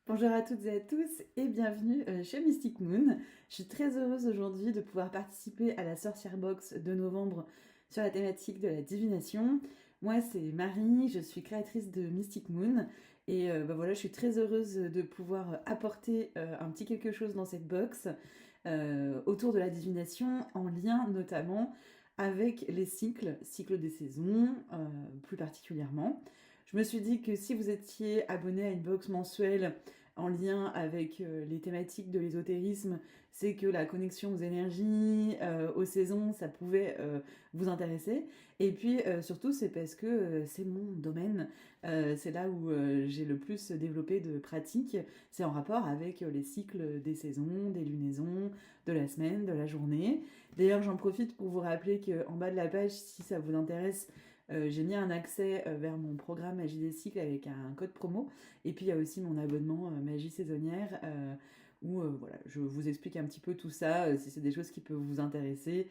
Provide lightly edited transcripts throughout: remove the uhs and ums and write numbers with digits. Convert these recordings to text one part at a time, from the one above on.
Bonjour à toutes et à tous et bienvenue chez Mystic Moon. Je suis très heureuse aujourd'hui de pouvoir participer à la Sorcière Box de novembre sur la thématique de la divination. Moi c'est Marie, je suis créatrice de Mystic Moon et voilà, je suis très heureuse de pouvoir apporter un petit quelque chose dans cette box autour de la divination en lien notamment avec les cycles des saisons plus particulièrement. Je me suis dit que si vous étiez abonné à une box mensuelle en lien avec les thématiques de l'ésotérisme, c'est que la connexion aux énergies, aux saisons, ça pouvait vous intéresser. Et puis surtout, c'est parce que c'est mon domaine, c'est là où j'ai le plus développé de pratiques. C'est en rapport avec les cycles des saisons, des lunaisons, de la semaine, de la journée. D'ailleurs, j'en profite pour vous rappeler qu'en bas de la page, si ça vous intéresse, j'ai mis un accès vers mon programme Magie des cycles avec un code promo. Et puis il y a aussi mon abonnement Magie saisonnière où voilà, je vous explique un petit peu tout ça, si c'est des choses qui peuvent vous intéresser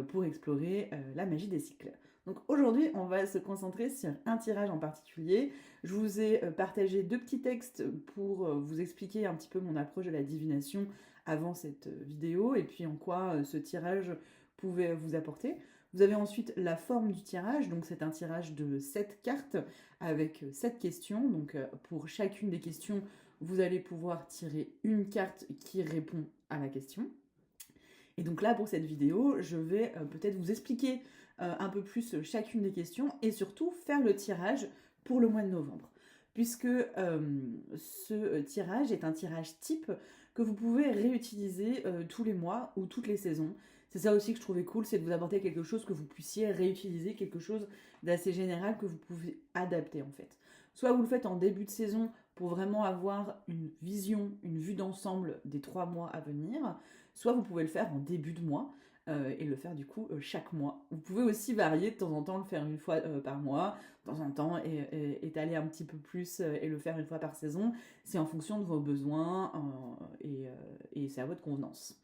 pour explorer la magie des cycles. Donc aujourd'hui, on va se concentrer sur un tirage en particulier. Je vous ai partagé deux petits textes pour vous expliquer un petit peu mon approche de la divination avant cette vidéo et puis en quoi ce tirage pouvait vous apporter. Vous avez ensuite la forme du tirage, donc c'est un tirage de 7 cartes avec 7 questions. Donc pour chacune des questions, vous allez pouvoir tirer une carte qui répond à la question. Et donc là, pour cette vidéo, je vais peut-être vous expliquer un peu plus chacune des questions et surtout faire le tirage pour le mois de novembre. Puisque ce tirage est un tirage type que vous pouvez réutiliser tous les mois ou toutes les saisons. C'est ça aussi que je trouvais cool, c'est de vous apporter quelque chose que vous puissiez réutiliser, quelque chose d'assez général que vous pouvez adapter en fait. Soit vous le faites en début de saison pour vraiment avoir une vision, une vue d'ensemble des 3 mois à venir, soit vous pouvez le faire en début de mois et le faire du coup chaque mois. Vous pouvez aussi varier de temps en temps, le faire une fois par mois, de temps en temps et étaler un petit peu plus et le faire une fois par saison. C'est en fonction de vos besoins et c'est à votre convenance.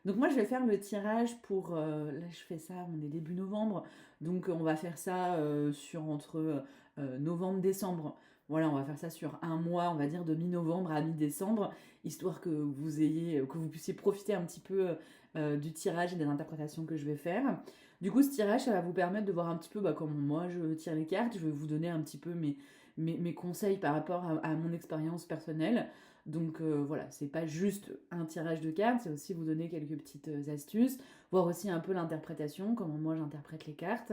Donc moi je vais faire le tirage pour, là je fais ça, on est début novembre, donc on va faire ça sur entre novembre-décembre. Voilà, on va faire ça sur un mois, on va dire de mi-novembre à mi-décembre, histoire que vous puissiez profiter un petit peu du tirage et des interprétations que je vais faire. Du coup, ce tirage, ça va vous permettre de voir un petit peu comment moi je tire les cartes. Je vais vous donner un petit peu mes conseils par rapport à mon expérience personnelle. Donc voilà, c'est pas juste un tirage de cartes, c'est aussi vous donner quelques petites astuces, voir aussi un peu l'interprétation, comment moi j'interprète les cartes.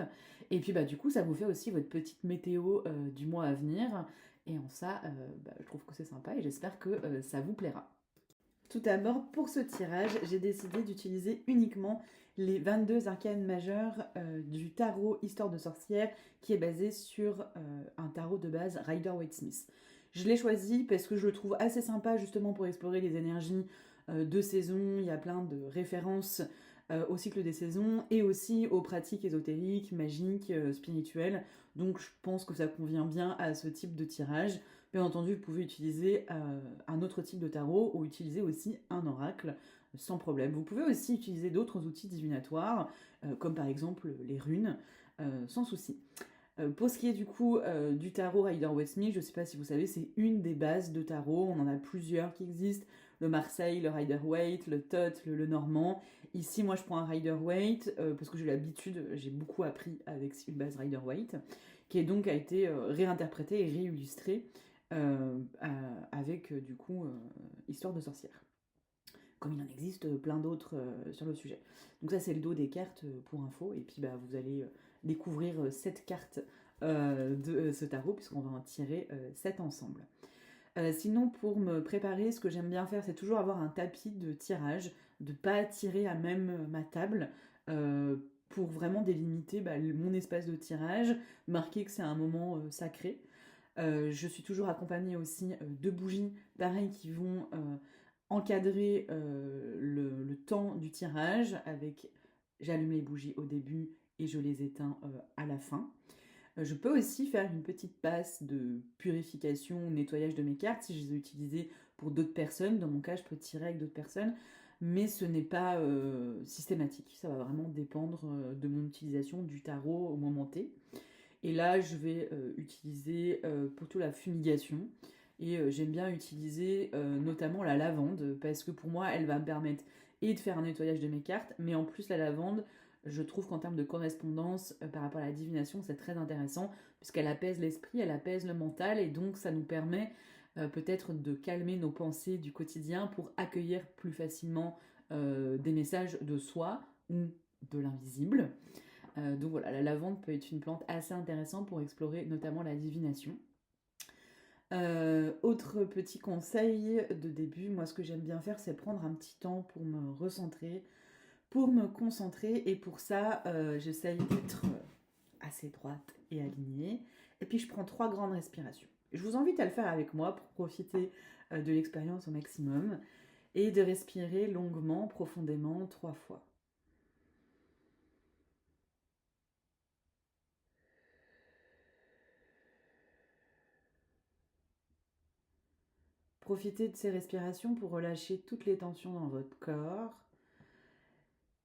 Et puis du coup, ça vous fait aussi votre petite météo du mois à venir. Et en ça, je trouve que c'est sympa et j'espère que ça vous plaira. Tout d'abord, pour ce tirage, j'ai décidé d'utiliser uniquement les 22 arcanes majeures du tarot Histoire de sorcière qui est basé sur un tarot de base Rider-Waite-Smith. Je l'ai choisi parce que je le trouve assez sympa justement pour explorer les énergies de saison. Il y a plein de références au cycle des saisons et aussi aux pratiques ésotériques, magiques, spirituelles. Donc je pense que ça convient bien à ce type de tirage. Bien entendu, vous pouvez utiliser un autre type de tarot ou utiliser aussi un oracle sans problème. Vous pouvez aussi utiliser d'autres outils divinatoires, comme par exemple les runes, sans souci. Pour ce qui est du coup du tarot Rider-Waite-Smith, je ne sais pas si vous savez, c'est une des bases de tarot. On en a plusieurs qui existent. Le Marseille, le Rider-Waite, le Thoth, le Normand. Ici, moi, je prends un Rider-Waite parce que j'ai l'habitude, j'ai beaucoup appris avec une base Rider-Waite, qui donc a été réinterprétée et réillustrée avec du coup Histoire de sorcière. Comme il en existe plein d'autres sur le sujet. Donc ça c'est le dos des cartes pour info, et puis vous allez découvrir 7 cartes de ce tarot, puisqu'on va en tirer 7 ensemble. Sinon, pour me préparer, ce que j'aime bien faire, c'est toujours avoir un tapis de tirage, de pas tirer à même ma table, pour vraiment délimiter mon espace de tirage, marquer que c'est un moment sacré. Je suis toujours accompagnée aussi de bougies, pareil, qui vont encadrer le temps du tirage avec j'allume les bougies au début et je les éteins à la fin. Je peux aussi faire une petite passe de purification ou nettoyage de mes cartes si je les ai utilisées pour d'autres personnes. Dans mon cas, je peux tirer avec d'autres personnes, mais ce n'est pas systématique. Ça va vraiment dépendre de mon utilisation du tarot au moment T. Et là, je vais utiliser pour tout la fumigation. Et j'aime bien utiliser notamment la lavande, parce que pour moi, elle va me permettre et de faire un nettoyage de mes cartes, mais en plus la lavande, je trouve qu'en termes de correspondance par rapport à la divination, c'est très intéressant, puisqu'elle apaise l'esprit, elle apaise le mental, et donc ça nous permet peut-être de calmer nos pensées du quotidien pour accueillir plus facilement des messages de soi ou de l'invisible. Donc voilà, la lavande peut être une plante assez intéressante pour explorer notamment la divination. Autre petit conseil de début, moi ce que j'aime bien faire, c'est prendre un petit temps pour me recentrer, pour me concentrer, et pour ça, j'essaye d'être assez droite et alignée. Et puis je prends 3 grandes respirations. Je vous invite à le faire avec moi pour profiter de l'expérience au maximum et de respirer longuement, profondément, 3 fois. Profitez de ces respirations pour relâcher toutes les tensions dans votre corps.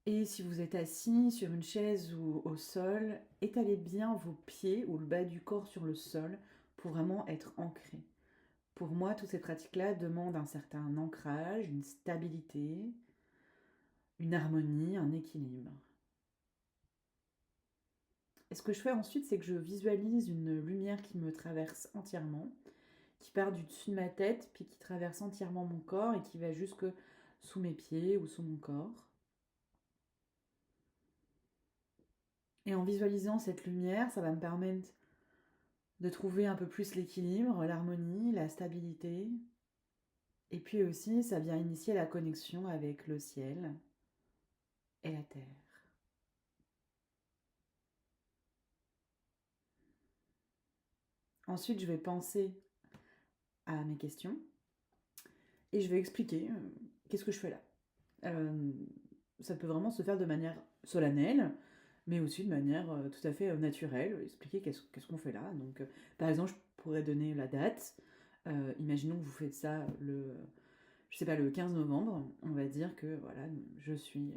Et si vous êtes assis sur une chaise ou au sol, étalez bien vos pieds ou le bas du corps sur le sol pour vraiment être ancré. Pour moi, toutes ces pratiques-là demandent un certain ancrage, une stabilité, une harmonie, un équilibre. Et ce que je fais ensuite, c'est que je visualise une lumière qui me traverse entièrement, qui part du dessus de ma tête, puis qui traverse entièrement mon corps et qui va jusque sous mes pieds ou sous mon corps. Et en visualisant cette lumière, ça va me permettre de trouver un peu plus l'équilibre, l'harmonie, la stabilité. Et puis aussi, ça vient initier la connexion avec le ciel et la terre. Ensuite, je vais penser à mes questions et je vais expliquer qu'est-ce que je fais là. Ça peut vraiment se faire de manière solennelle, mais aussi de manière tout à fait naturelle, expliquer qu'est-ce qu'on fait là. Donc, par exemple, je pourrais donner la date. Imaginons que vous faites ça je sais pas, le 15 novembre. On va dire que voilà, je suis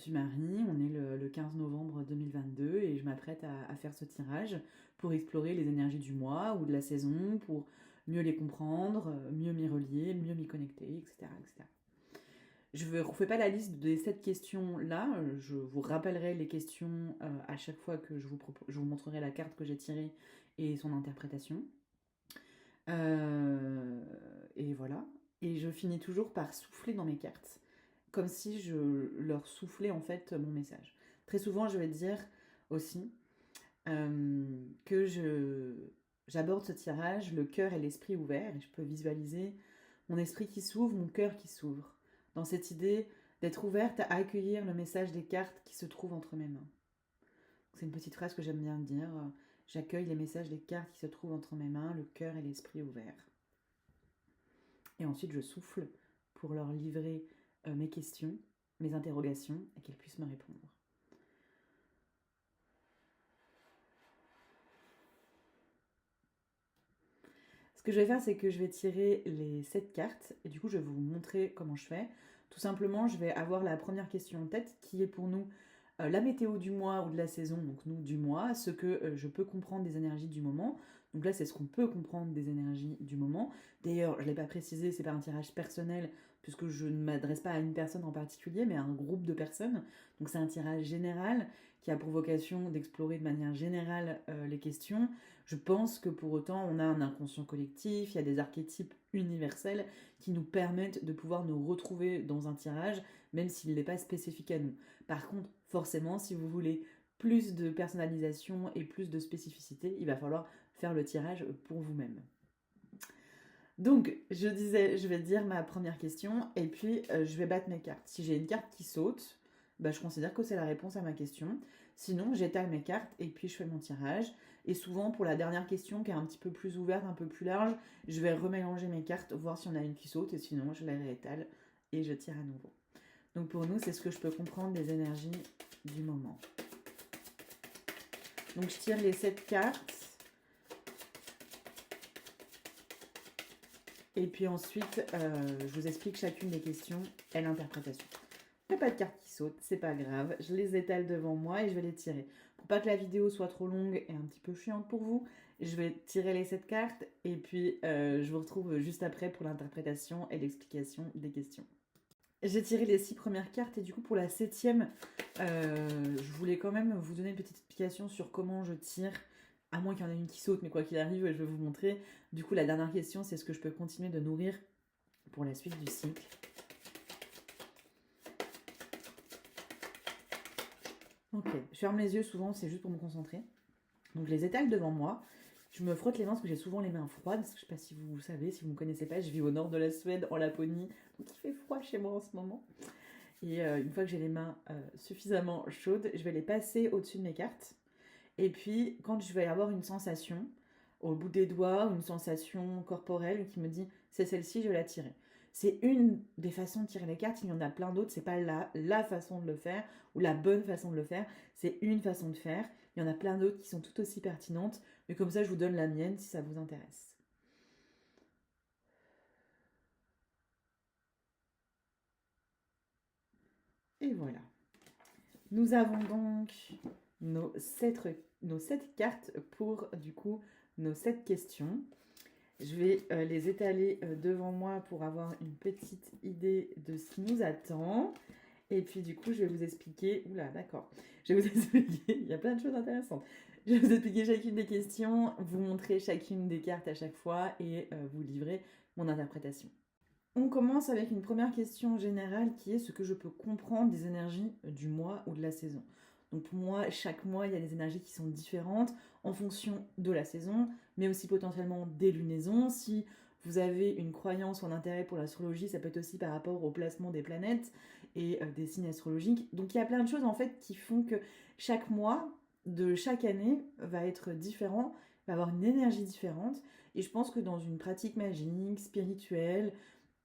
Marie, on est le 15 novembre 2022 et je m'apprête à faire ce tirage pour explorer les énergies du mois ou de la saison, pour mieux les comprendre, mieux m'y relier, mieux m'y connecter, etc., etc. Je ne refais pas la liste des 7 questions-là, je vous rappellerai les questions à chaque fois que je vous montrerai la carte que j'ai tirée et son interprétation. Et voilà. Et je finis toujours par souffler dans mes cartes, comme si je leur soufflais en fait mon message. Très souvent, je vais dire aussi que j'aborde ce tirage le cœur et l'esprit ouverts, et je peux visualiser mon esprit qui s'ouvre, mon cœur qui s'ouvre, dans cette idée d'être ouverte à accueillir le message des cartes qui se trouvent entre mes mains. C'est une petite phrase que j'aime bien dire. J'accueille les messages des cartes qui se trouvent entre mes mains, le cœur et l'esprit ouverts. Et ensuite, je souffle pour leur livrer mes questions, mes interrogations, et qu'elles puissent me répondre. Ce que je vais faire, c'est que je vais tirer les 7 cartes, et du coup, je vais vous montrer comment je fais. Tout simplement, je vais avoir la première question en tête, qui est pour nous la météo du mois ou de la saison, donc nous du mois, ce que je peux comprendre des énergies du moment. Donc là, c'est ce qu'on peut comprendre des énergies du moment. D'ailleurs, je ne l'ai pas précisé, c'est pas un tirage personnel, puisque je ne m'adresse pas à une personne en particulier, mais à un groupe de personnes. Donc c'est un tirage général qui a pour vocation d'explorer de manière générale les questions. Je pense que pour autant, on a un inconscient collectif, il y a des archétypes universels qui nous permettent de pouvoir nous retrouver dans un tirage, même s'il n'est pas spécifique à nous. Par contre, forcément, si vous voulez plus de personnalisation et plus de spécificité, il va falloir faire le tirage pour vous-même. Donc, je disais, je vais dire ma première question et puis je vais battre mes cartes. Si j'ai une carte qui saute, je considère que c'est la réponse à ma question. Sinon, j'étale mes cartes et puis je fais mon tirage. Et souvent, pour la dernière question qui est un petit peu plus ouverte, un peu plus large, je vais remélanger mes cartes, voir si on a une qui saute et sinon, je la réétale et je tire à nouveau. Donc pour nous, c'est ce que je peux comprendre des énergies du moment. Donc je tire les 7 cartes. Et puis ensuite, je vous explique chacune des questions et l'interprétation. Il n'y a pas de carte qui saute, c'est pas grave. Je les étale devant moi et je vais les tirer. Pour pour pas que la vidéo soit trop longue et un petit peu chiante pour vous, je vais tirer les 7 cartes et puis je vous retrouve juste après pour l'interprétation et l'explication des questions. J'ai tiré les 6 premières cartes et du coup pour la 7e, je voulais quand même vous donner une petite explication sur comment je tire, à moins qu'il y en ait une qui saute, mais quoi qu'il arrive, je vais vous montrer. Du coup la dernière question, c'est ce que je peux continuer de nourrir pour la suite du cycle. Ok, je ferme les yeux souvent, c'est juste pour me concentrer. Donc je les étale devant moi. Je me frotte les mains parce que j'ai souvent les mains froides. Je ne sais pas si vous savez, si vous ne me connaissez pas, je vis au nord de la Suède, en Laponie. Donc il fait froid chez moi en ce moment. Et une fois que j'ai les mains suffisamment chaudes, je vais les passer au-dessus de mes cartes. Et puis quand je vais avoir une sensation au bout des doigts, une sensation corporelle qui me dit c'est celle-ci, je vais la tirer. C'est une des façons de tirer les cartes, il y en a plein d'autres, c'est pas la façon de le faire ou la bonne façon de le faire, c'est une façon de faire. Il y en a plein d'autres qui sont tout aussi pertinentes, mais comme ça je vous donne la mienne si ça vous intéresse. Et voilà. Nous avons donc nos 7 cartes pour du coup nos 7 questions. Je vais les étaler devant moi pour avoir une petite idée de ce qui nous attend. Et puis du coup, je vais vous expliquer... Oula, d'accord. Je vais vous expliquer... Il y a plein de choses intéressantes. Je vais vous expliquer chacune des questions, vous montrer chacune des cartes à chaque fois et vous livrer mon interprétation. On commence avec une première question générale qui est ce que je peux comprendre des énergies du mois ou de la saison. Donc pour moi, chaque mois, il y a des énergies qui sont différentes en fonction de la saison, mais aussi potentiellement des lunaisons. Si vous avez une croyance ou un intérêt pour l'astrologie, ça peut être aussi par rapport au placement des planètes et des signes astrologiques. Donc il y a plein de choses en fait qui font que chaque mois de chaque année va être différent, va avoir une énergie différente. Et je pense que dans une pratique magique, spirituelle,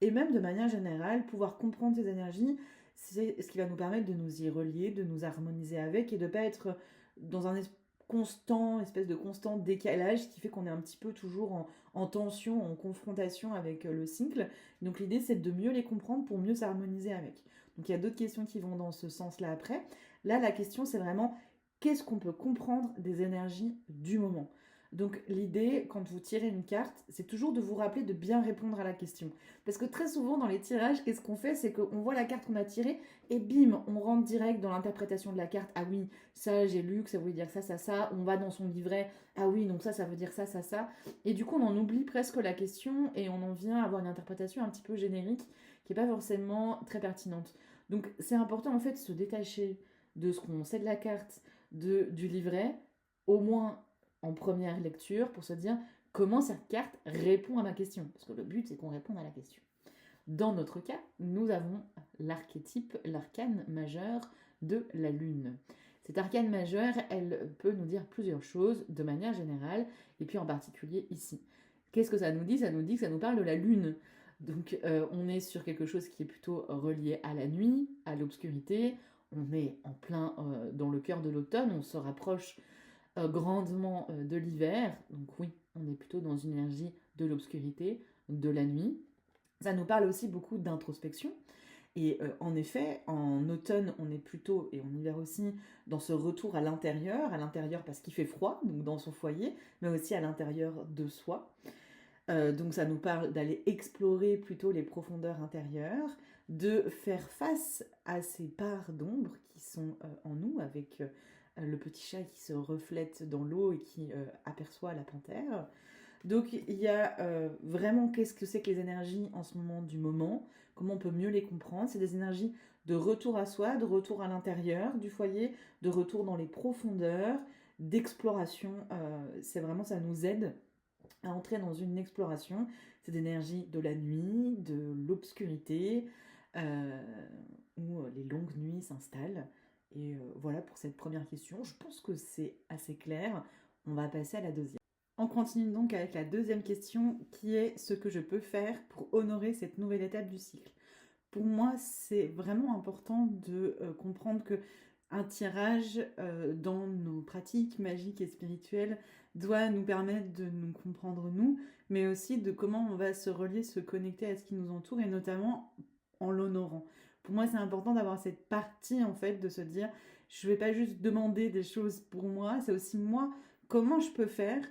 et même de manière générale, pouvoir comprendre ces énergies, c'est ce qui va nous permettre de nous y relier, de nous harmoniser avec et de ne pas être dans un espèce de constant décalage qui fait qu'on est un petit peu toujours en tension, en confrontation avec le cycle. Donc l'idée c'est de mieux les comprendre pour mieux s'harmoniser avec. Donc il y a d'autres questions qui vont dans ce sens-là après. Là la question c'est vraiment qu'est-ce qu'on peut comprendre des énergies du moment. Donc l'idée, quand vous tirez une carte, c'est toujours de vous rappeler de bien répondre à la question. Parce que très souvent dans les tirages, qu'est-ce qu'on fait? C'est qu'on voit la carte qu'on a tirée et bim, on rentre direct dans l'interprétation de la carte. Ah oui, ça j'ai lu que ça voulait dire ça, ça, ça. On va dans son livret. Ah oui, donc ça veut dire ça, ça, ça. Et du coup, on en oublie presque la question et on en vient à avoir une interprétation un petit peu générique qui n'est pas forcément très pertinente. Donc c'est important en fait de se détacher de ce qu'on sait de la carte, du livret, au moins en première lecture pour se dire comment cette carte répond à ma question. Parce que le but, c'est qu'on réponde à la question. Dans notre cas, nous avons l'archétype, l'arcane majeur de la Lune. Cette arcane majeure, elle peut nous dire plusieurs choses de manière générale, et puis en particulier ici. Qu'est-ce que ça nous dit? Ça nous dit que ça nous parle de la Lune. Donc on est sur quelque chose qui est plutôt relié à la nuit, à l'obscurité. On est en plein dans le cœur de l'automne, on se rapproche grandement de l'hiver. Donc oui, on est plutôt dans une énergie de l'obscurité, de la nuit. Ça nous parle aussi beaucoup d'introspection. Et en effet, en automne, on est plutôt, et en hiver aussi, dans ce retour à l'intérieur parce qu'il fait froid, donc dans son foyer, mais aussi à l'intérieur de soi. Donc ça nous parle d'aller explorer plutôt les profondeurs intérieures, de faire face à ces parts d'ombre qui sont en nous, avec le petit chat qui se reflète dans l'eau et qui aperçoit la panthère. Donc il y a vraiment qu'est-ce que c'est que les énergies en ce moment du moment, comment on peut mieux les comprendre. C'est des énergies de retour à soi, de retour à l'intérieur du foyer, de retour dans les profondeurs, d'exploration. C'est vraiment, ça nous aide à entrer dans une exploration. C'est d'énergie de la nuit, de l'obscurité, où les longues nuits s'installent. Et voilà pour cette première question. Je pense que c'est assez clair. On va passer à la deuxième. On continue donc avec la deuxième question qui est ce que je peux faire pour honorer cette nouvelle étape du cycle. Pour moi, c'est vraiment important de comprendre que un tirage dans nos pratiques magiques et spirituelles doit nous permettre de nous comprendre nous, mais aussi de comment on va se relier, se connecter à ce qui nous entoure et notamment en l'honorant. Pour moi, c'est important d'avoir cette partie, en fait, de se dire, je ne vais pas juste demander des choses pour moi, c'est aussi moi, comment je peux faire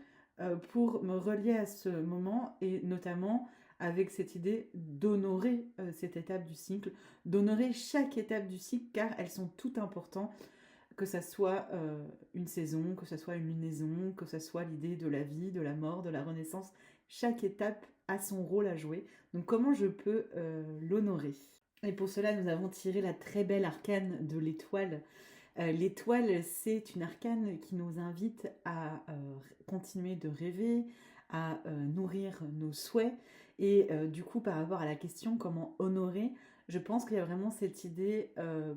pour me relier à ce moment, et notamment avec cette idée d'honorer cette étape du cycle, d'honorer chaque étape du cycle, car elles sont toutes importantes, que ça soit une saison, que ça soit une lunaison, que ça soit l'idée de la vie, de la mort, de la renaissance. Chaque étape a son rôle à jouer. Donc comment je peux l'honorer? Et pour cela, nous avons tiré la très belle arcane de l'étoile. L'étoile, c'est une arcane qui nous invite à continuer de rêver, à nourrir nos souhaits. Et du coup, par rapport à la question comment honorer, je pense qu'il y a vraiment cette idée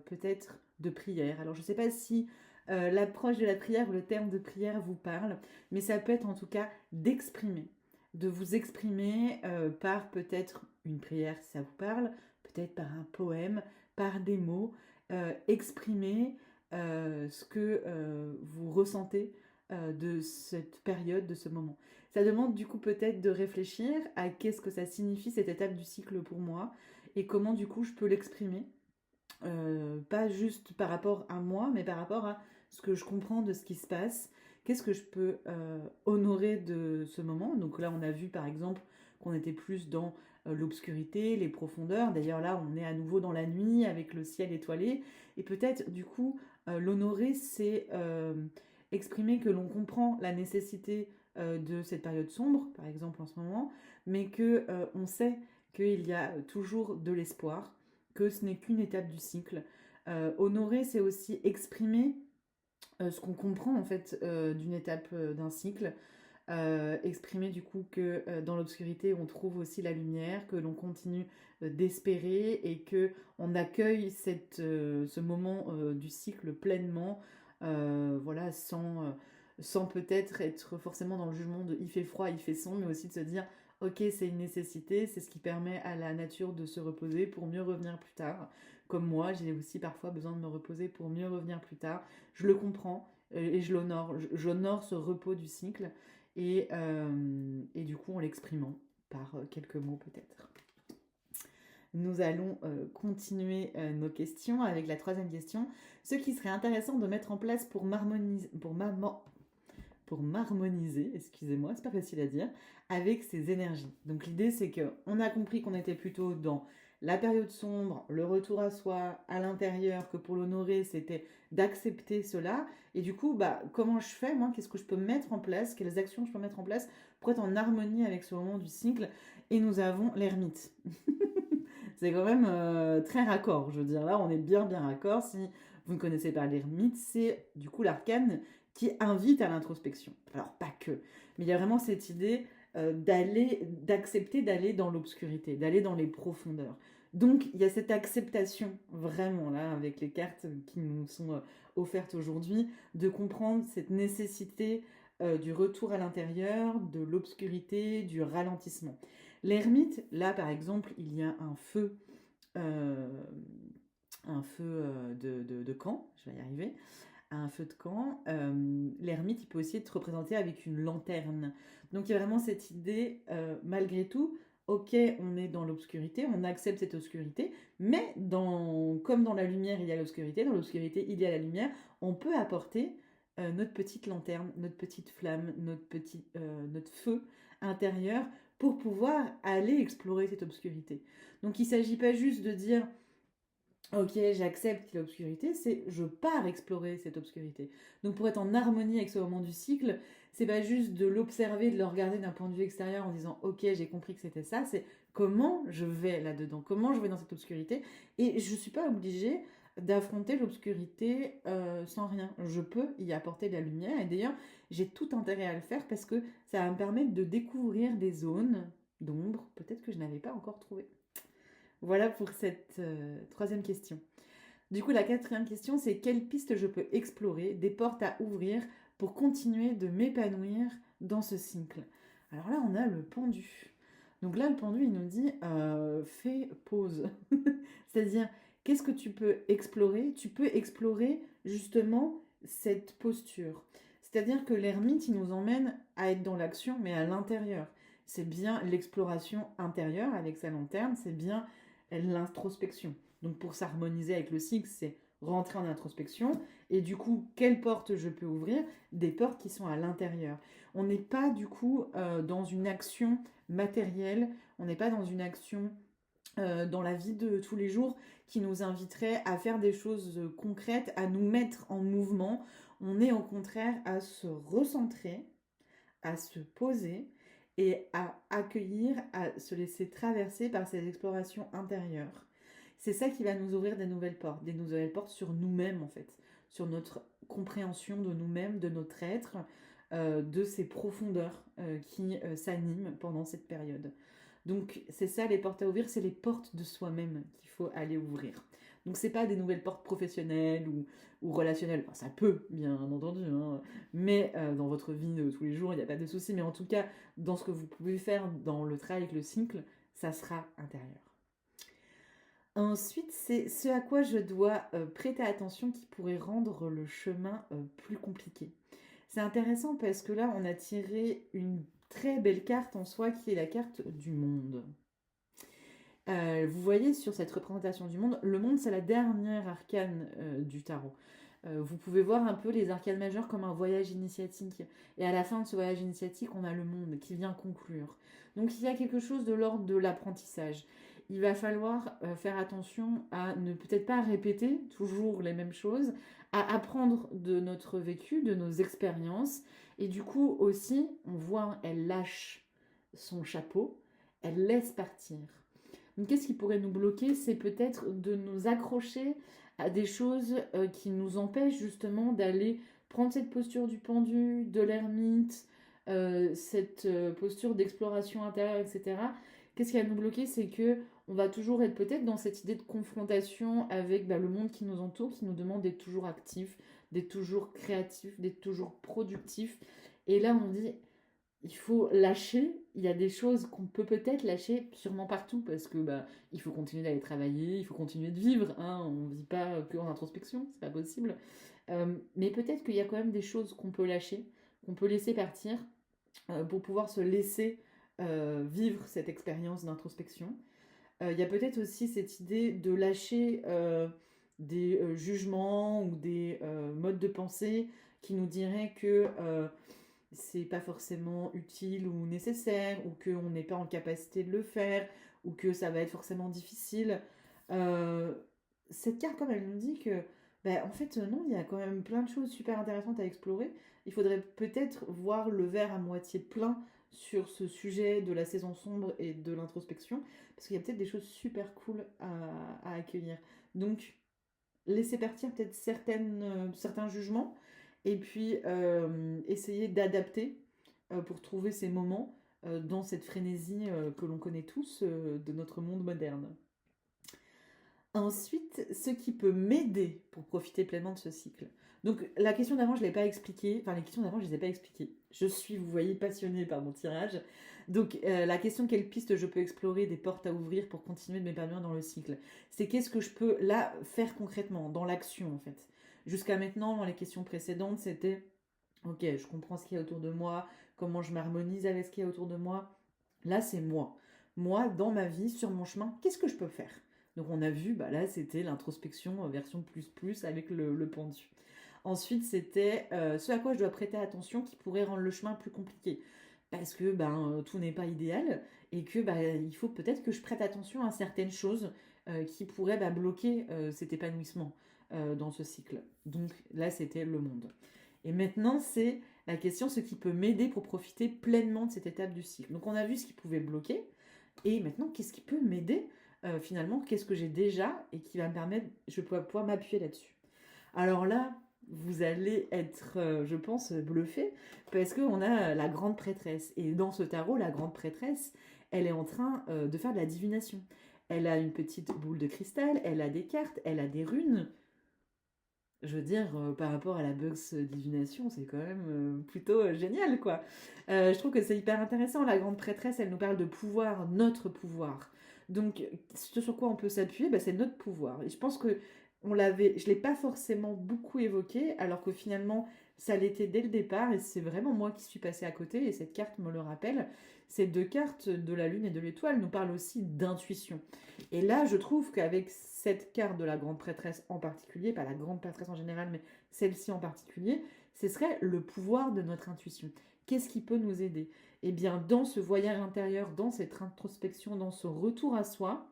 peut-être de prière. Alors je ne sais pas si l'approche de la prière ou le terme de prière vous parle, mais ça peut être en tout cas d'exprimer, de vous exprimer par peut-être une prière si ça vous parle, peut-être par un poème, par des mots, exprimer ce que vous ressentez de cette période, de ce moment. Ça demande du coup peut-être de réfléchir à qu'est-ce que ça signifie cette étape du cycle pour moi et comment du coup je peux l'exprimer. Pas juste par rapport à moi, mais par rapport à ce que je comprends de ce qui se passe. Qu'est-ce que je peux honorer de ce moment? Donc là, on a vu par exemple qu'on était plus dans l'obscurité, les profondeurs. D'ailleurs là, on est à nouveau dans la nuit avec le ciel étoilé. Et peut-être du coup, l'honorer, c'est exprimer que l'on comprend la nécessité de cette période sombre, par exemple en ce moment, mais que on sait qu'il y a toujours de l'espoir, que ce n'est qu'une étape du cycle. Honorer, c'est aussi exprimer ce qu'on comprend en fait d'une étape d'un cycle. Exprimer du coup que dans l'obscurité on trouve aussi la lumière, que l'on continue d'espérer et que on accueille ce moment du cycle pleinement, voilà, sans peut-être être forcément dans le jugement de il fait froid, il fait sombre, mais aussi de se dire ok, c'est une nécessité, c'est ce qui permet à la nature de se reposer pour mieux revenir plus tard. Comme moi, j'ai aussi parfois besoin de me reposer pour mieux revenir plus tard. Je le comprends et je l'honore. J'honore ce repos du cycle et du coup en l'exprimant par quelques mots peut-être. Nous allons continuer nos questions avec la troisième question. Ce qui serait intéressant de mettre en place pour m'harmoniser, excusez-moi, c'est pas facile à dire, avec ces énergies. Donc l'idée c'est que on a compris qu'on était plutôt dans la période sombre, le retour à soi, à l'intérieur, que pour l'honorer c'était d'accepter cela. Et du coup, bah, comment je fais, moi, qu'est-ce que je peux mettre en place, quelles actions je peux mettre en place pour être en harmonie avec ce moment du cycle. Et nous avons l'ermite. C'est quand même très raccord, je veux dire, là on est bien raccord. Si vous ne connaissez pas l'ermite, c'est du coup l'arcane qui invite à l'introspection. Alors pas que, mais il y a vraiment cette idée d'accepter d'aller dans l'obscurité, d'aller dans les profondeurs. Donc il y a cette acceptation vraiment là avec les cartes qui nous sont offertes aujourd'hui, de comprendre cette nécessité du retour à l'intérieur, de l'obscurité, du ralentissement. L'ermite, là par exemple, il y a euh, un feu de camp, je vais y arriver, un feu de camp. L'ermite, il peut aussi être représenté avec une lanterne. Donc il y a vraiment cette idée, malgré tout, ok, on est dans l'obscurité, on accepte cette obscurité, mais comme dans la lumière il y a l'obscurité, dans l'obscurité il y a la lumière, on peut apporter notre petite lanterne, notre petite flamme, notre feu intérieur pour pouvoir aller explorer cette obscurité. Donc il ne s'agit pas juste de dire ok, j'accepte l'obscurité, c'est je pars explorer cette obscurité. Donc pour être en harmonie avec ce moment du cycle, c'est pas juste de l'observer, de le regarder d'un point de vue extérieur en disant ok, j'ai compris que c'était ça, c'est comment je vais là-dedans, comment je vais dans cette obscurité. Et je suis pas obligée d'affronter l'obscurité sans rien. Je peux y apporter de la lumière et d'ailleurs j'ai tout intérêt à le faire parce que ça va me permettre de découvrir des zones d'ombre peut-être que je n'avais pas encore trouvées. Voilà pour cette troisième question. Du coup, la quatrième question, c'est quelles pistes je peux explorer, des portes à ouvrir pour continuer de m'épanouir dans ce cycle. Alors là, on a le pendu. Donc là, le pendu, il nous dit fais pause. C'est-à-dire, qu'est-ce que tu peux explorer? Tu peux explorer justement cette posture. C'est-à-dire que l'ermite, il nous emmène à être dans l'action, mais à l'intérieur. C'est bien l'exploration intérieure avec sa lanterne, c'est bien l'introspection. Donc pour s'harmoniser avec le cycle, c'est rentrer en introspection. Et du coup, quelles portes je peux ouvrir? Des portes qui sont à l'intérieur. On n'est pas du coup dans une action matérielle, on n'est pas dans une action dans la vie de tous les jours qui nous inviterait à faire des choses concrètes, à nous mettre en mouvement. On est au contraire à se recentrer, à se poser et à accueillir, à se laisser traverser par ces explorations intérieures. C'est ça qui va nous ouvrir des nouvelles portes sur nous-mêmes en fait, sur notre compréhension de nous-mêmes, de notre être, de ces profondeurs qui s'animent pendant cette période. Donc c'est ça les portes à ouvrir, c'est les portes de soi-même qu'il faut aller ouvrir. Donc c'est pas des nouvelles portes professionnelles ou relationnelles, enfin, ça peut bien entendu, hein, mais dans votre vie de tous les jours il n'y a pas de souci, mais en tout cas dans ce que vous pouvez faire dans le travail avec le cycle, ça sera intérieur. Ensuite, c'est ce à quoi je dois prêter attention qui pourrait rendre le chemin plus compliqué. C'est intéressant parce que là, on a tiré une très belle carte en soi qui est la carte du monde. Vous voyez sur cette représentation du monde, le monde c'est la dernière arcane du tarot. Vous pouvez voir un peu les arcanes majeures comme un voyage initiatique. Et à la fin de ce voyage initiatique, on a le monde qui vient conclure. Donc il y a quelque chose de l'ordre de l'apprentissage. Il va falloir faire attention à ne peut-être pas répéter toujours les mêmes choses, à apprendre de notre vécu, de nos expériences. Et du coup aussi, on voit, elle lâche son chapeau, elle laisse partir. Donc qu'est-ce qui pourrait nous bloquer? C'est peut-être de nous accrocher à des choses qui nous empêchent justement d'aller prendre cette posture du pendu, de l'ermite, cette posture d'exploration intérieure, etc. Qu'est-ce qui va nous bloquer? C'est que on va toujours être peut-être dans cette idée de confrontation avec le monde qui nous entoure, qui nous demande d'être toujours actif, d'être toujours créatif, d'être toujours productif. Et là, on dit, il faut lâcher. Il y a des choses qu'on peut peut-être lâcher, sûrement partout, parce que il faut continuer d'aller travailler, il faut continuer de vivre. Hein, on ne vit pas que en introspection, c'est pas possible. Mais peut-être qu'il y a quand même des choses qu'on peut lâcher, qu'on peut laisser partir pour pouvoir se laisser vivre cette expérience d'introspection. Il y a peut-être aussi cette idée de lâcher des jugements ou des modes de pensée qui nous diraient que c'est pas forcément utile ou nécessaire, ou qu'on n'est pas en capacité de le faire, ou que ça va être forcément difficile. Euh, cette carte, comme elle nous dit que, en fait, non, il y a quand même plein de choses super intéressantes à explorer. Il faudrait peut-être voir le verre à moitié plein sur ce sujet de la saison sombre et de l'introspection, parce qu'il y a peut-être des choses super cool à accueillir. Donc, laisser partir peut-être certains jugements, et puis essayer d'adapter pour trouver ces moments dans cette frénésie que l'on connaît tous de notre monde moderne. Ensuite, ce qui peut m'aider pour profiter pleinement de ce cycle. Donc la question d'avant, je ne l'ai pas expliquée. Enfin, les questions d'avant, je ne les ai pas expliquées. Je suis, vous voyez, passionnée par mon tirage. Donc la question, quelle piste je peux explorer, des portes à ouvrir pour continuer de m'épanouir dans le cycle? C'est qu'est-ce que je peux là faire concrètement, dans l'action en fait. Jusqu'à maintenant, dans les questions précédentes, c'était ok, je comprends ce qu'il y a autour de moi, comment je m'harmonise avec ce qu'il y a autour de moi. Là, c'est moi. Moi, dans ma vie, sur mon chemin, qu'est-ce que je peux faire? Donc on a vu, là, c'était l'introspection version plus avec le pendu. Ensuite, c'était ce à quoi je dois prêter attention qui pourrait rendre le chemin plus compliqué. Parce que tout n'est pas idéal et que il faut peut-être que je prête attention à certaines choses qui pourraient bloquer cet épanouissement dans ce cycle. Donc là, c'était le monde. Et maintenant, c'est la question, ce qui peut m'aider pour profiter pleinement de cette étape du cycle. Donc on a vu ce qui pouvait bloquer. Et maintenant, qu'est-ce qui peut m'aider finalement? Qu'est-ce que j'ai déjà et qui va me permettre, je vais pouvoir m'appuyer là-dessus. Alors là, vous allez être, je pense, bluffé, parce qu'on a la grande prêtresse. Et dans ce tarot, la grande prêtresse, elle est en train de faire de la divination. Elle a une petite boule de cristal, elle a des cartes, elle a des runes. Je veux dire, par rapport à la Bugs divination, c'est quand même plutôt génial, quoi. Je trouve que c'est hyper intéressant. La grande prêtresse, elle nous parle de pouvoir, notre pouvoir. Donc, ce sur quoi on peut s'appuyer, c'est notre pouvoir. Et je pense que je ne l'ai pas forcément beaucoup évoqué, alors que finalement, ça l'était dès le départ, et c'est vraiment moi qui suis passée à côté, et cette carte me le rappelle. ces deux cartes de la lune et de l'étoile nous parlent aussi d'intuition. Et là, je trouve qu'avec cette carte de la grande prêtresse en particulier, pas la grande prêtresse en général, mais celle-ci en particulier, ce serait le pouvoir de notre intuition. Qu'est-ce qui peut nous aider? Eh bien, dans ce voyage intérieur, dans cette introspection, dans ce retour à soi,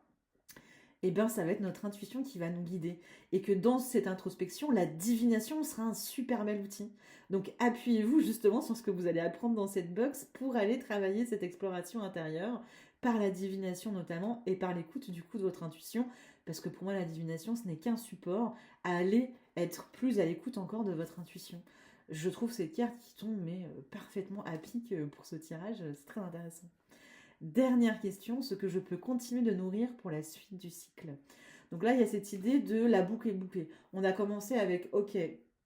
eh bien, ça va être notre intuition qui va nous guider. Et que dans cette introspection, la divination sera un super bel outil. Donc, appuyez-vous justement sur ce que vous allez apprendre dans cette box pour aller travailler cette exploration intérieure, par la divination notamment, et par l'écoute du coup de votre intuition. Parce que pour moi, la divination, ce n'est qu'un support à aller être plus à l'écoute encore de votre intuition. Je trouve cette carte qui tombe mais parfaitement à pic pour ce tirage, c'est très intéressant. Dernière question, ce que je peux continuer de nourrir pour la suite du cycle. Donc là, il y a cette idée de la boucle est bouclée. On a commencé avec, ok,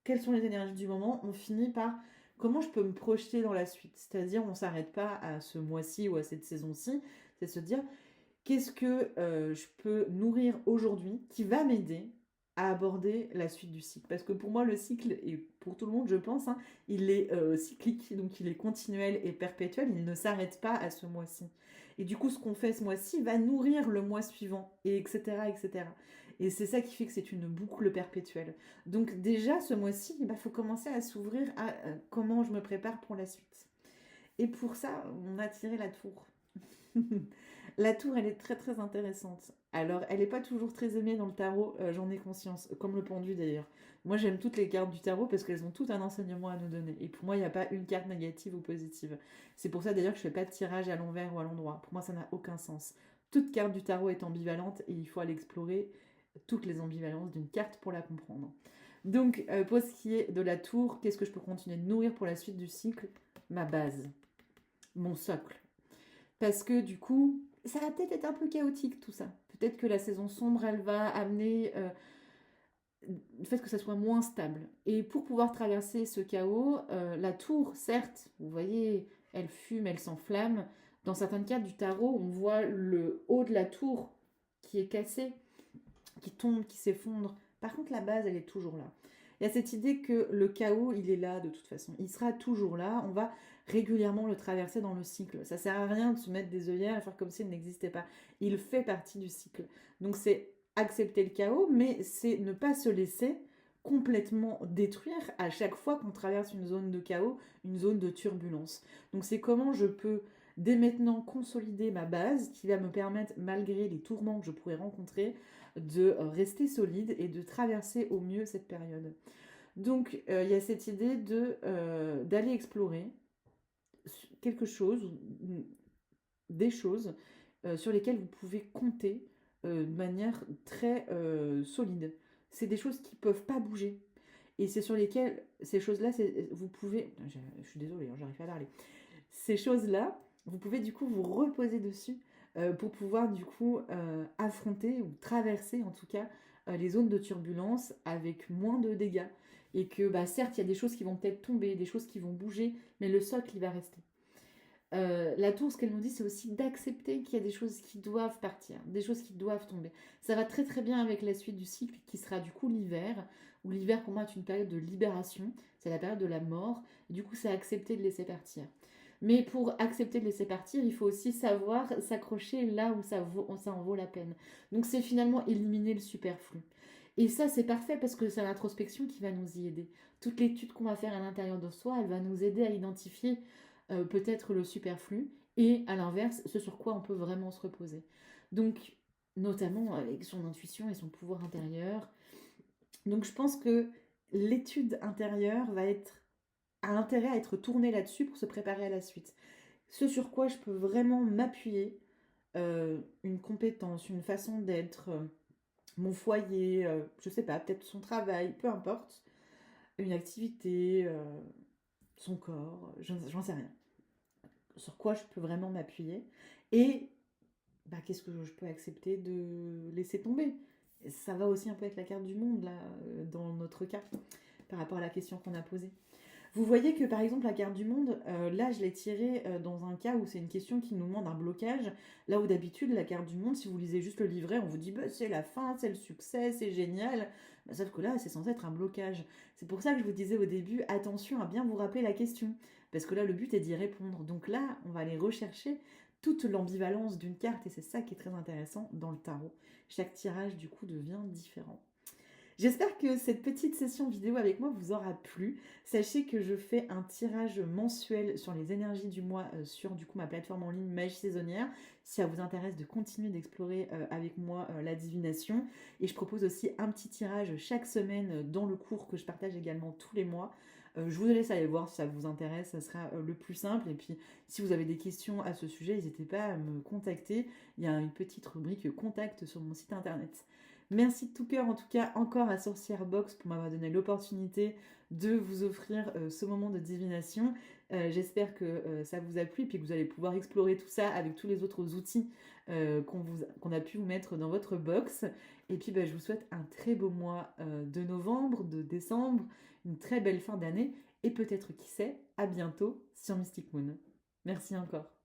quelles sont les énergies du moment? On finit par comment je peux me projeter dans la suite. C'est-à-dire, on ne s'arrête pas à ce mois-ci ou à cette saison-ci. C'est se dire, qu'est-ce que je peux nourrir aujourd'hui qui va m'aider à aborder la suite du cycle. Parce que pour moi, le cycle, et pour tout le monde, je pense, hein, il est cyclique, donc il est continuel et perpétuel, il ne s'arrête pas à ce mois-ci. Et du coup, ce qu'on fait ce mois-ci va nourrir le mois suivant, et etc., etc. Et c'est ça qui fait que c'est une boucle perpétuelle. Donc déjà, ce mois-ci, il faut commencer à s'ouvrir à comment je me prépare pour la suite. Et pour ça, on a tiré la tour. La tour, elle est très très intéressante. Alors, elle n'est pas toujours très aimée dans le tarot, j'en ai conscience, comme le pendu d'ailleurs. Moi, j'aime toutes les cartes du tarot parce qu'elles ont tout un enseignement à nous donner. Et pour moi, il n'y a pas une carte négative ou positive. C'est pour ça d'ailleurs que je ne fais pas de tirage à l'envers ou à l'endroit. Pour moi, ça n'a aucun sens. Toute carte du tarot est ambivalente et il faut aller explorer toutes les ambivalences d'une carte pour la comprendre. Donc, pour ce qui est de la tour, qu'est-ce que je peux continuer de nourrir pour la suite du cycle? Ma base, mon socle. Parce que du coup, ça va peut-être être un peu chaotique tout ça. Peut-être que la saison sombre, elle va amener le fait que ça soit moins stable. Et pour pouvoir traverser ce chaos, la tour, certes, vous voyez, elle fume, elle s'enflamme. Dans certaines cartes du tarot, on voit le haut de la tour qui est cassé, qui tombe, qui s'effondre. Par contre, la base, elle est toujours là. Il y a cette idée que le chaos, il est là de toute façon. Il sera toujours là. On va régulièrement le traverser dans le cycle. Ça sert à rien de se mettre des œillères et faire comme s'il n'existait pas. Il fait partie du cycle. Donc c'est accepter le chaos, mais c'est ne pas se laisser complètement détruire à chaque fois qu'on traverse une zone de chaos, une zone de turbulence. Donc c'est comment je peux dès maintenant consolider ma base qui va me permettre, malgré les tourments que je pourrais rencontrer, de rester solide et de traverser au mieux cette période. Donc il y a cette idée d'aller explorer quelque chose, des choses sur lesquelles vous pouvez compter de manière très solide. C'est des choses qui ne peuvent pas bouger. Et c'est sur lesquelles, ces choses-là, vous pouvez... Je suis désolée, j'arrive pas à parler. Ces choses-là, vous pouvez du coup vous reposer dessus pour pouvoir du coup affronter ou traverser en tout cas les zones de turbulence avec moins de dégâts. Et que certes, il y a des choses qui vont peut-être tomber, des choses qui vont bouger, mais le socle, il va rester. La tour, ce qu'elle nous dit, c'est aussi d'accepter qu'il y a des choses qui doivent partir, des choses qui doivent tomber. Ça va très très bien avec la suite du cycle qui sera du coup l'hiver, où l'hiver pour moi est une période de libération, c'est la période de la mort, et du coup c'est accepter de laisser partir. Mais pour accepter de laisser partir, il faut aussi savoir s'accrocher là où ça en vaut la peine. Donc c'est finalement éliminer le superflu. Et ça c'est parfait parce que c'est l'introspection qui va nous y aider. Toute l'étude qu'on va faire à l'intérieur de soi, elle va nous aider à identifier peut-être le superflu et à l'inverse ce sur quoi on peut vraiment se reposer. Donc notamment avec son intuition et son pouvoir intérieur. Donc je pense que l'étude intérieure a intérêt à être tournée là-dessus pour se préparer à la suite. Ce sur quoi je peux vraiment m'appuyer, une compétence, une façon d'être, mon foyer, je sais pas, peut-être son travail, peu importe, une activité, son corps, j'en sais rien. Sur quoi je peux vraiment m'appuyer et qu'est-ce que je peux accepter de laisser tomber. Ça va aussi un peu avec la carte du monde là, dans notre cas, par rapport à la question qu'on a posée. Vous voyez que par exemple la carte du monde, là je l'ai tirée dans un cas où c'est une question qui nous demande un blocage, là où d'habitude la carte du monde, si vous lisez juste le livret, on vous dit c'est la fin, c'est le succès, c'est génial, sauf que là c'est censé être un blocage. C'est pour ça que je vous disais au début, attention à bien vous rappeler la question, parce que là, le but est d'y répondre. Donc là, on va aller rechercher toute l'ambivalence d'une carte, et c'est ça qui est très intéressant dans le tarot. Chaque tirage, du coup, devient différent. J'espère que cette petite session vidéo avec moi vous aura plu. Sachez que je fais un tirage mensuel sur les énergies du mois sur du coup ma plateforme en ligne Magie Saisonnière. Si ça vous intéresse de continuer d'explorer avec moi la divination. Et je propose aussi un petit tirage chaque semaine dans le cours que je partage également tous les mois. Je vous laisse aller voir si ça vous intéresse, ça sera le plus simple. Et puis si vous avez des questions à ce sujet, n'hésitez pas à me contacter. Il y a une petite rubrique contact sur mon site internet. Merci de tout cœur en tout cas encore à Sorcière Box pour m'avoir donné l'opportunité de vous offrir ce moment de divination. J'espère que ça vous a plu et puis que vous allez pouvoir explorer tout ça avec tous les autres outils qu'on a pu vous mettre dans votre box. Et puis je vous souhaite un très beau mois de novembre, de décembre, une très belle fin d'année et peut-être qui sait, à bientôt sur Mystic Moon. Merci encore.